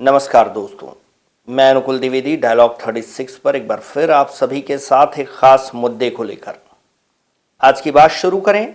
नमस्कार दोस्तों, मैं अनुकुल द्विवेदी डायलॉग 36 पर एक बार फिर आप सभी के साथ एक खास मुद्दे को लेकर आज की बात शुरू करें।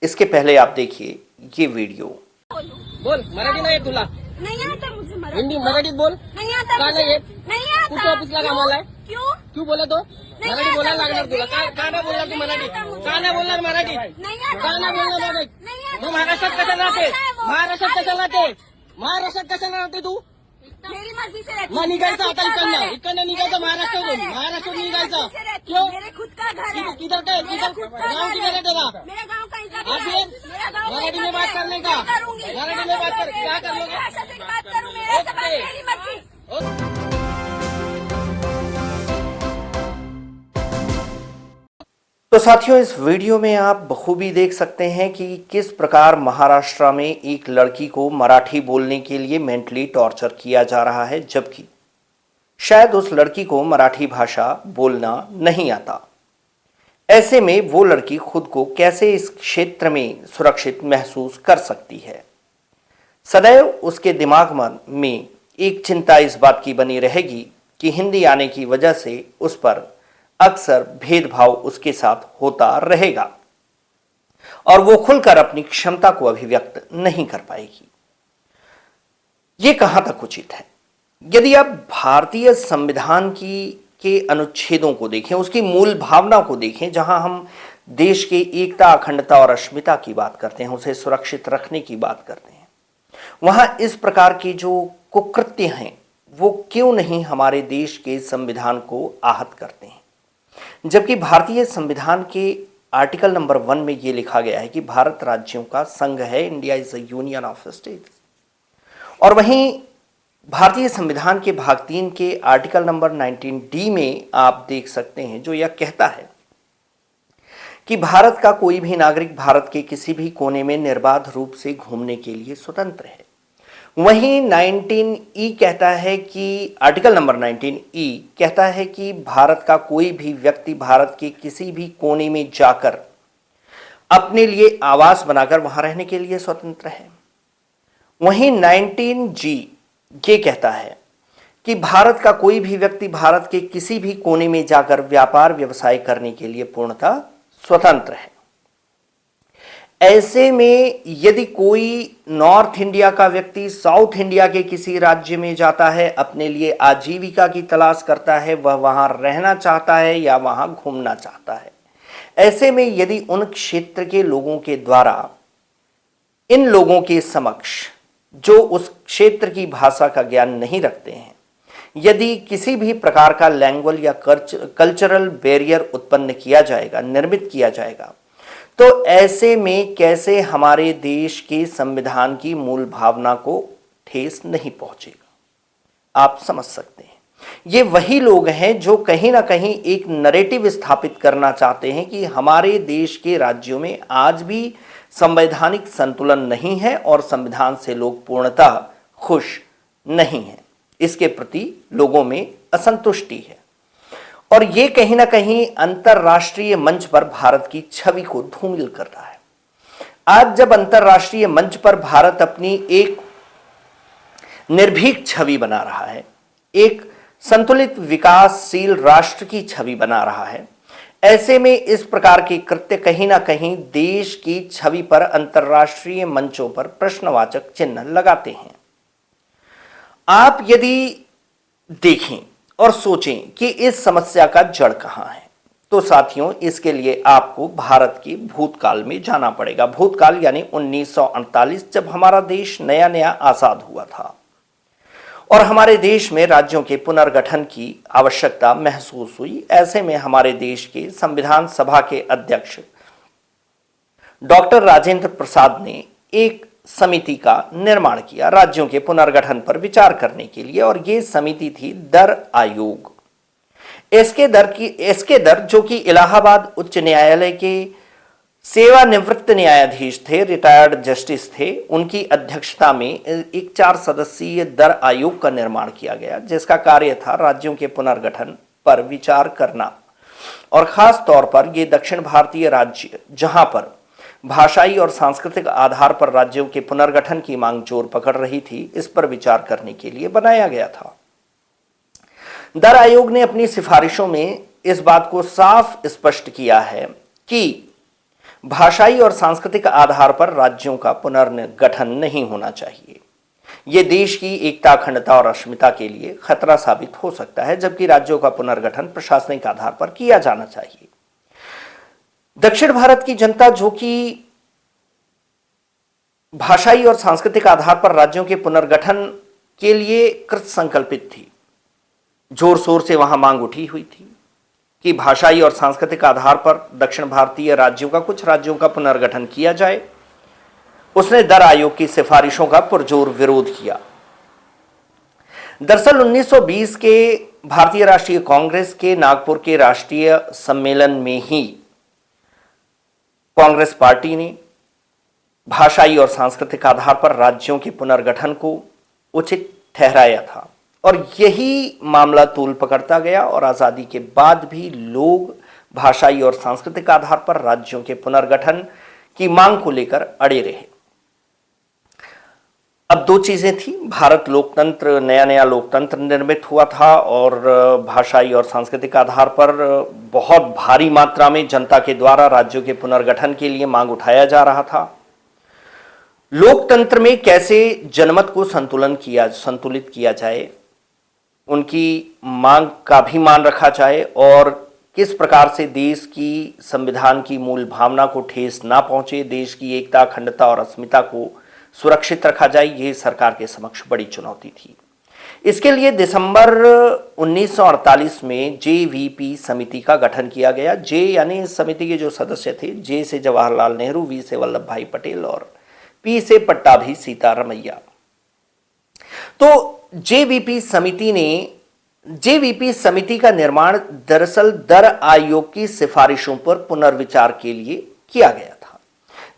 इसके पहले आप देखिए ये वीडियो। बोल मराठी नाही तुला? नहीं आता मुझे मराठी। हिंदी मराठीत बोल। नहीं आता का मुझे। नाही येत? नहीं आता। कुठं ऑफिसला कामाला आहे? क्यों बोला तो नहीं मराठी आता बोलायला मुझे, लागणार तुला? नहीं का नाही बोलणार तू नहीं मराठी? आता मुझे। का नाही बोलणार मराठी? नहीं आता। का नाही बोलणार मराठी? नहीं आता। तू महाराष्ट्रात कशाला राहते? महाराष्ट्रात कशाला राहते? महाराष्ट्रात कशाला राहते तू? मेरी मर्जी से रहती मग हूँ। निघायचं मेरा आता खुद का घर है। इकडनं निघायचं मेरा खुद का महाराष्ट्रातून घर है। महाराष्ट्रातून मेरी निघायचं मर्जी से रहती क्यों? हूँ। मेरे खुद का घर है। किधर काय मेरा खुद का गाँव घर किधर है तेरा? मेरा गाँव कहीं का हाँ भी फिर? है। मेरा गाँव मराठी कहीं में का बात भी है। करने का? मैं करूंगी। मराठी में बात कर क्या कर लोगे? भाषा से बात करूँ मेरे से बात मेरी मर्जी। तो साथियों, इस वीडियो में आप बखूबी देख सकते हैं कि किस प्रकार महाराष्ट्र में एक लड़की को मराठी बोलने के लिए मेंटली टॉर्चर किया जा रहा है, जबकि शायद उस लड़की को मराठी भाषा बोलना नहीं आता। ऐसे में वो लड़की खुद को कैसे इस क्षेत्र में सुरक्षित महसूस कर सकती है? सदैव उसके दिमाग में एक चिंता इस बात की बनी रहेगी कि हिंदी आने की वजह से उस पर अक्सर भेदभाव उसके साथ होता रहेगा और वो खुलकर अपनी क्षमता को अभिव्यक्त नहीं कर पाएगी। ये कहां तक उचित है? यदि आप भारतीय संविधान के अनुच्छेदों को देखें, उसकी मूल भावना को देखें, जहां हम देश के एकता, अखंडता और अस्मिता की बात करते हैं, उसे सुरक्षित रखने की बात करते हैं, वहां इस प्रकार के जो कुकृत्य हैं वो क्यों नहीं हमारे देश के संविधान को आहत करते हैं? जबकि भारतीय संविधान के आर्टिकल नंबर 1 में यह लिखा गया है कि भारत राज्यों का संघ है, India is a union of states. और वहीं भारतीय संविधान के भाग 3 के आर्टिकल नंबर 19D में आप देख सकते हैं जो यह कहता है कि भारत का कोई भी नागरिक भारत के किसी भी कोने में निर्बाध रूप से घूमने के लिए स्वतंत्र है। वहीं 19E कहता है कि आर्टिकल नंबर 19E कहता है कि भारत का कोई भी व्यक्ति भारत के किसी भी कोने में जाकर अपने लिए आवास बनाकर वहां रहने के लिए स्वतंत्र है। वहीं 19G ये कहता है कि भारत का कोई भी व्यक्ति भारत के किसी भी कोने में जाकर व्यापार व्यवसाय करने के लिए पूर्णतः स्वतंत्र है। ऐसे में यदि कोई नॉर्थ इंडिया का व्यक्ति साउथ इंडिया के किसी राज्य में जाता है, अपने लिए आजीविका की तलाश करता है, वह वहां रहना चाहता है या वहां घूमना चाहता है, ऐसे में यदि उन क्षेत्र के लोगों के द्वारा इन लोगों के समक्ष जो उस क्षेत्र की भाषा का ज्ञान नहीं रखते हैं, यदि किसी भी प्रकार का लैंग्वेज या कल्चरल बैरियर उत्पन्न किया जाएगा, निर्मित किया जाएगा, तो ऐसे में कैसे हमारे देश के संविधान की मूल भावना को ठेस नहीं पहुंचेगा? आप समझ सकते हैं, ये वही लोग हैं जो कहीं ना कहीं एक नैरेटिव स्थापित करना चाहते हैं कि हमारे देश के राज्यों में आज भी संवैधानिक संतुलन नहीं है और संविधान से लोग पूर्णतः खुश नहीं हैं। इसके प्रति लोगों में असंतुष्टि है और ये कहीं ना कहीं अंतरराष्ट्रीय मंच पर भारत की छवि को धूमिल कर रहा है। आज जब अंतरराष्ट्रीय मंच पर भारत अपनी एक निर्भीक छवि बना रहा है, एक संतुलित विकासशील राष्ट्र की छवि बना रहा है, ऐसे में इस प्रकार के कृत्य कहीं ना कहीं देश की छवि पर अंतरराष्ट्रीय मंचों पर प्रश्नवाचक चिन्ह लगाते हैं। आप यदि देखें और सोचें कि इस समस्या का जड़ कहां है, तो साथियों इसके लिए आपको भारत के भूतकाल में जाना पड़ेगा। भूतकाल यानी 1948, जब हमारा देश नया नया आजाद हुआ था और हमारे देश में राज्यों के पुनर्गठन की आवश्यकता महसूस हुई। ऐसे में हमारे देश के संविधान सभा के अध्यक्ष डॉक्टर राजेंद्र प्रसाद ने एक समिति का निर्माण किया राज्यों के पुनर्गठन पर विचार करने के लिए, और ये समिति थी दर आयोग। इसके दर जो कि इलाहाबाद उच्च न्यायालय के सेवानिवृत्त न्यायाधीश थे, रिटायर्ड जस्टिस थे, उनकी अध्यक्षता में एक 4 सदस्यीय दर आयोग का निर्माण किया गया, जिसका कार्य था राज्यों के पुनर्गठन पर विचार करना। और खास तौर पर ये दक्षिण भारतीय राज्य जहां पर भाषाई और सांस्कृतिक आधार पर राज्यों के पुनर्गठन की मांग जोर पकड़ रही थी, इस पर विचार करने के लिए बनाया गया था। दर आयोग ने अपनी सिफारिशों में इस बात को साफ स्पष्ट किया है कि भाषाई और सांस्कृतिक आधार पर राज्यों का पुनर्गठन नहीं होना चाहिए। यह देश की एकता, अखंडता और अस्मिता के लिए खतरा साबित हो सकता है, जबकि राज्यों का पुनर्गठन प्रशासनिक आधार पर किया जाना चाहिए। दक्षिण भारत की जनता, जो कि भाषाई और सांस्कृतिक आधार पर राज्यों के पुनर्गठन के लिए कृत संकल्पित थी, जोर शोर से वहां मांग उठी हुई थी कि भाषाई और सांस्कृतिक आधार पर दक्षिण भारतीय राज्यों का, कुछ राज्यों का पुनर्गठन किया जाए। उसने दर आयोग की सिफारिशों का पुरजोर विरोध किया। दरअसल 1920 के भारतीय राष्ट्रीय कांग्रेस के नागपुर के राष्ट्रीय सम्मेलन में ही कांग्रेस पार्टी ने भाषाई और सांस्कृतिक आधार पर राज्यों के पुनर्गठन को उचित ठहराया था और यही मामला तूल पकड़ता गया और आजादी के बाद भी लोग भाषाई और सांस्कृतिक आधार पर राज्यों के पुनर्गठन की मांग को लेकर अड़े रहे। अब दो चीजें थी, भारत लोकतंत्र, नया लोकतंत्र निर्मित हुआ था और भाषाई और सांस्कृतिक आधार पर बहुत भारी मात्रा में जनता के द्वारा राज्यों के पुनर्गठन के लिए मांग उठाया जा रहा था। लोकतंत्र में कैसे जनमत को संतुलित किया जाए, उनकी मांग का भी मान रखा जाए और किस प्रकार से देश की संविधान की मूल भावना को ठेस ना पहुंचे, देश की एकता, अखंडता और अस्मिता को सुरक्षित रखा जाए, ये सरकार के समक्ष बड़ी चुनौती थी। इसके लिए दिसंबर 1948 में जेवीपी समिति का गठन किया गया। जे यानी इस समिति के जो सदस्य थे, जे से जवाहरलाल नेहरू, वी से वल्लभ भाई पटेल और पी से पट्टाभी सीतारमैया। तो जेवीपी समिति का निर्माण दरअसल दर आयोग की सिफारिशों पर पुनर्विचार के लिए किया गया था।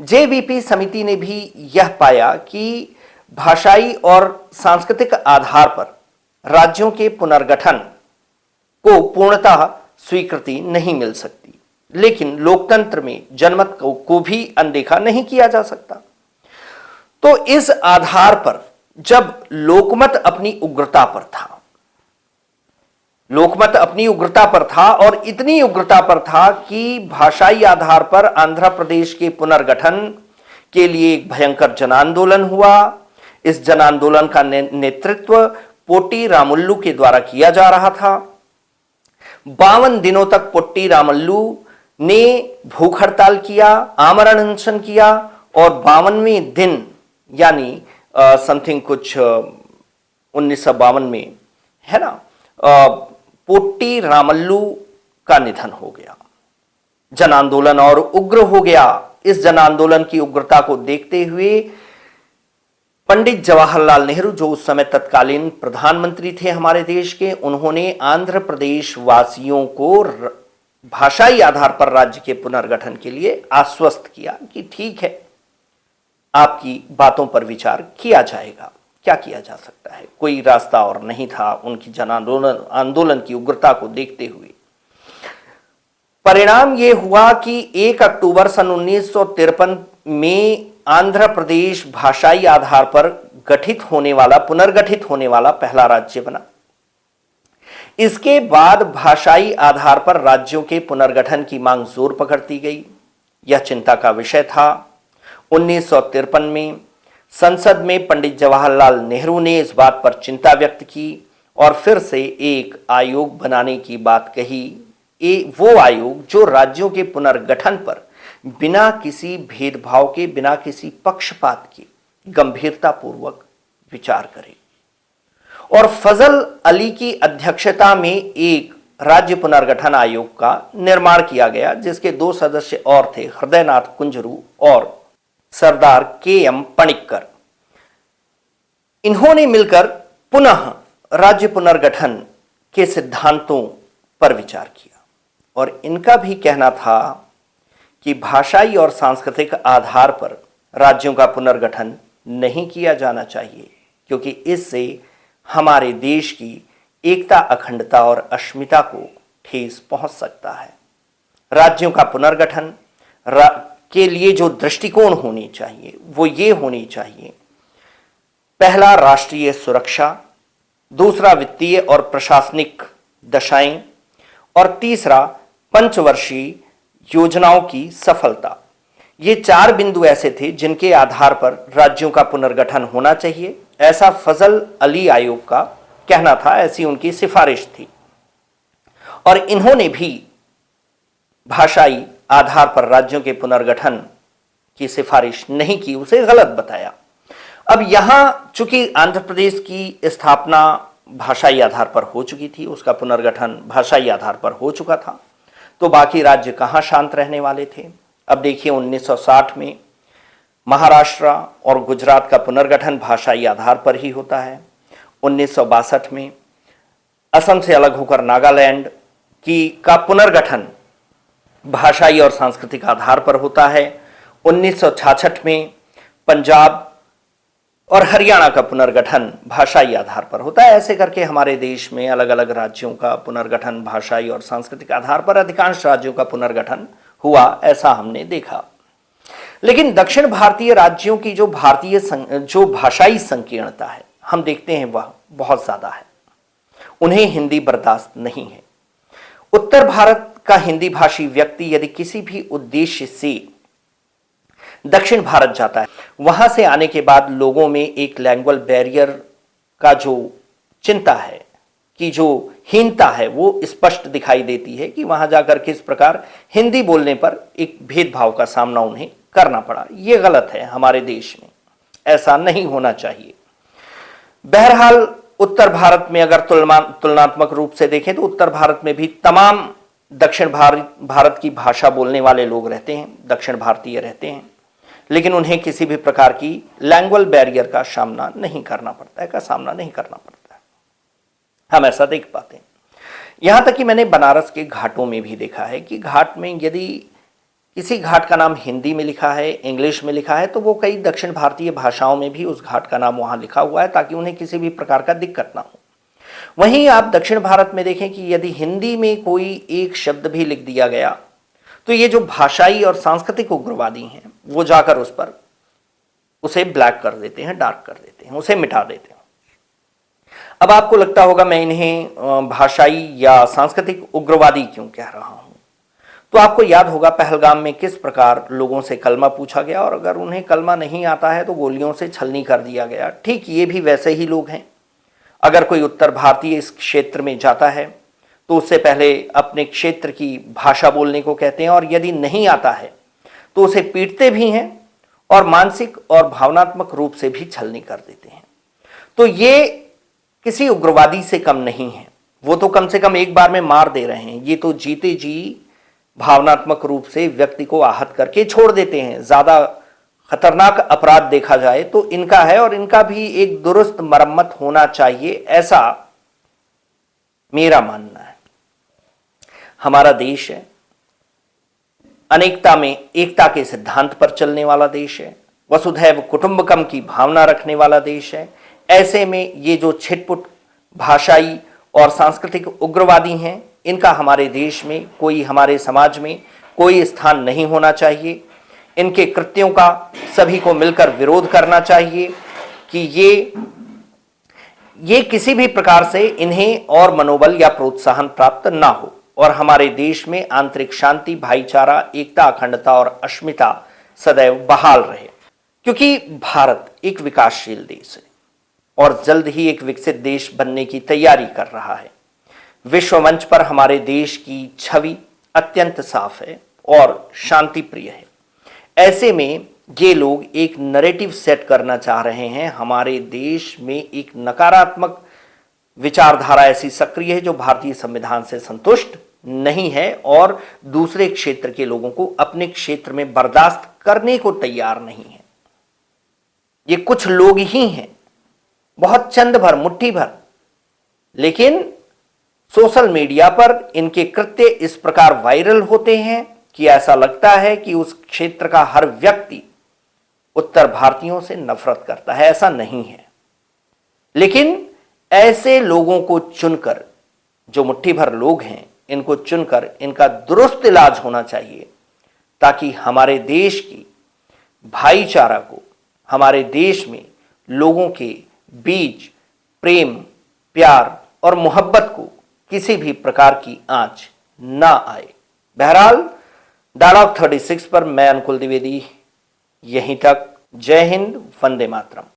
जेवीपी समिति ने भी यह पाया कि भाषाई और सांस्कृतिक आधार पर राज्यों के पुनर्गठन को पूर्णतः स्वीकृति नहीं मिल सकती, लेकिन लोकतंत्र में जनमत को भी अनदेखा नहीं किया जा सकता। तो इस आधार पर जब लोकमत अपनी उग्रता पर था और इतनी उग्रता पर था कि भाषाई आधार पर आंध्र प्रदेश के पुनर्गठन के लिए एक भयंकर जन आंदोलन हुआ। इस जन आंदोलन का नेतृत्व पोट्टी रामुल्लू के द्वारा किया जा रहा था। 52 दिनों तक पोट्टी रामुल्लू ने भूख हड़ताल किया, आमरण अनशन किया और 52वें दिन यानी समथिंग कुछ 1952 में, है ना, पोट्टी रामुल्लू का निधन हो गया। जन आंदोलन और उग्र हो गया। इस जन आंदोलन की उग्रता को देखते हुए पंडित जवाहरलाल नेहरू, जो उस समय तत्कालीन प्रधानमंत्री थे हमारे देश के, उन्होंने आंध्र प्रदेश वासियों को भाषाई आधार पर राज्य के पुनर्गठन के लिए आश्वस्त किया कि ठीक है, आपकी बातों पर विचार किया जाएगा, क्या किया जा सकता है, कोई रास्ता और नहीं था उनकी जन आंदोलन की उग्रता को देखते हुए। परिणाम यह हुआ कि 1 अक्टूबर सन 1953 में आंध्र प्रदेश भाषाई आधार पर पुनर्गठित होने वाला पहला राज्य बना। इसके बाद भाषाई आधार पर राज्यों के पुनर्गठन की मांग जोर पकड़ती गई। यह चिंता का विषय था। 1953 में संसद में पंडित जवाहरलाल नेहरू ने इस बात पर चिंता व्यक्त की और फिर से एक आयोग बनाने की बात कही। वो आयोग जो राज्यों के पुनर्गठन पर बिना किसी भेदभाव के, बिना किसी पक्षपात के गंभीरतापूर्वक विचार करे। और फजल अली की अध्यक्षता में एक राज्य पुनर्गठन आयोग का निर्माण किया गया, जिसके 2 सदस्य और थे, हृदयनाथ कुंजरू और सरदार के.एम. पणिक्कर। इन्होंने मिलकर पुनः राज्य पुनर्गठन के सिद्धांतों पर विचार किया और इनका भी कहना था कि भाषाई और सांस्कृतिक आधार पर राज्यों का पुनर्गठन नहीं किया जाना चाहिए, क्योंकि इससे हमारे देश की एकता, अखंडता और अस्मिता को ठेस पहुंच सकता है। राज्यों का पुनर्गठन के लिए जो दृष्टिकोण होनी चाहिए वो ये होनी चाहिए, पहला राष्ट्रीय सुरक्षा, दूसरा वित्तीय और प्रशासनिक दशाएं, और तीसरा पंचवर्षीय योजनाओं की सफलता। ये 4 बिंदु ऐसे थे जिनके आधार पर राज्यों का पुनर्गठन होना चाहिए, ऐसा फजल अली आयोग का कहना था, ऐसी उनकी सिफारिश थी। और इन्होंने भी भाषाई आधार पर राज्यों के पुनर्गठन की सिफारिश नहीं की, उसे गलत बताया। अब यहां चूंकि आंध्र प्रदेश की स्थापना भाषाई आधार पर हो चुकी थी, उसका पुनर्गठन भाषाई आधार पर हो चुका था, तो बाकी राज्य कहां शांत रहने वाले थे। अब देखिए 1960 में महाराष्ट्र और गुजरात का पुनर्गठन भाषाई आधार पर ही होता है। 1962 में असम से अलग होकर नागालैंड का पुनर्गठन भाषाई और सांस्कृतिक आधार पर होता है। 1966 में पंजाब और हरियाणा का पुनर्गठन भाषाई आधार पर होता है। ऐसे करके हमारे देश में अलग अलग राज्यों का पुनर्गठन भाषाई और सांस्कृतिक आधार पर अधिकांश राज्यों का पुनर्गठन हुआ, ऐसा हमने देखा। लेकिन दक्षिण भारतीय राज्यों की जो भाषाई संकीर्णता है, हम देखते हैं वह बहुत ज्यादा है। उन्हें हिंदी बर्दाश्त नहीं है। उत्तर भारत का हिंदी भाषी व्यक्ति यदि किसी भी उद्देश्य से दक्षिण भारत जाता है, वहां से आने के बाद लोगों में एक लैंग्वेज बैरियर का जो चिंता है, कि जो हीनता है, वो स्पष्ट दिखाई देती है कि वहां जाकर किस प्रकार हिंदी बोलने पर एक भेदभाव का सामना उन्हें करना पड़ा। ये गलत है, हमारे देश में ऐसा नहीं होना चाहिए। बहरहाल उत्तर भारत में अगर तुलनात्मक रूप से देखें तो उत्तर भारत में भी तमाम दक्षिण भारत की भाषा बोलने वाले लोग रहते हैं, दक्षिण भारतीय रहते हैं, लेकिन उन्हें किसी भी प्रकार की लैंग्वेज बैरियर का सामना नहीं करना पड़ता है, हम ऐसा देख पाते हैं। यहां तक कि मैंने बनारस के घाटों में भी देखा है कि घाट में यदि किसी घाट का नाम हिंदी में लिखा है, इंग्लिश में लिखा है, तो वो कई दक्षिण भारतीय भाषाओं में भी उस घाट का नाम वहां लिखा हुआ है, ताकि उन्हें किसी भी प्रकार का दिक्कत ना हो। वहीं आप दक्षिण भारत में देखें कि यदि हिंदी में कोई एक शब्द भी लिख दिया गया, तो ये जो भाषाई और सांस्कृतिक उग्रवादी हैं, वो जाकर उस पर उसे ब्लैक कर देते हैं, डार्क कर देते हैं, उसे मिटा देते हैं। अब आपको लगता होगा मैं इन्हें भाषाई या सांस्कृतिक उग्रवादी क्यों कह रहा हूं, तो आपको याद होगा पहलगाम में किस प्रकार लोगों से कलमा पूछा गया, और अगर उन्हें कलमा नहीं आता है तो गोलियों से छलनी कर दिया गया। ठीक ये भी वैसे ही लोग हैं। अगर कोई उत्तर भारतीय इस क्षेत्र में जाता है तो उससे पहले अपने क्षेत्र की भाषा बोलने को कहते हैं, और यदि नहीं आता है तो उसे पीटते भी हैं और मानसिक और भावनात्मक रूप से भी छलनी कर देते हैं। तो ये किसी उग्रवादी से कम नहीं है। वो तो कम से कम एक बार में मार दे रहे हैं, ये तो जीते जी भावनात्मक रूप से व्यक्ति को आहत करके छोड़ देते हैं। ज्यादा खतरनाक अपराध देखा जाए तो इनका है, और इनका भी एक दुरुस्त मरम्मत होना चाहिए, ऐसा मेरा मानना है। हमारा देश है, अनेकता में एकता के सिद्धांत पर चलने वाला देश है, वसुधैव कुटुंबकम की भावना रखने वाला देश है। ऐसे में ये जो छिटपुट भाषाई और सांस्कृतिक उग्रवादी हैं, इनका हमारे देश में कोई, हमारे समाज में कोई स्थान नहीं होना चाहिए। इनके कृत्यों का सभी को मिलकर विरोध करना चाहिए कि ये किसी भी प्रकार से इन्हें और मनोबल या प्रोत्साहन प्राप्त ना हो, और हमारे देश में आंतरिक शांति, भाईचारा, एकता, अखंडता और अस्मिता सदैव बहाल रहे। क्योंकि भारत एक विकासशील देश है और जल्द ही एक विकसित देश बनने की तैयारी कर रहा है। विश्व मंच पर हमारे देश की छवि अत्यंत साफ है और शांति प्रिय है। ऐसे में ये लोग एक नैरेटिव सेट करना चाह रहे हैं। हमारे देश में एक नकारात्मक विचारधारा ऐसी सक्रिय है जो भारतीय संविधान से संतुष्ट नहीं है और दूसरे क्षेत्र के लोगों को अपने क्षेत्र में बर्दाश्त करने को तैयार नहीं है। ये कुछ लोग ही हैं, बहुत चंद भर, मुट्ठी भर, लेकिन सोशल मीडिया पर इनके कृत्य इस प्रकार वायरल होते हैं कि ऐसा लगता है कि उस क्षेत्र का हर व्यक्ति उत्तर भारतीयों से नफरत करता है। ऐसा नहीं है, लेकिन ऐसे लोगों को चुनकर, जो मुट्ठी भर लोग हैं, इनको चुनकर इनका दुरुस्त इलाज होना चाहिए, ताकि हमारे देश की भाईचारा को, हमारे देश में लोगों के बीच प्रेम, प्यार और मोहब्बत को किसी भी प्रकार की आंच ना आए। बहरहाल डायलॉग 36 पर मैं अनुकुल द्विवेदी यहीं तक। जय हिंद, वंदे मातरम।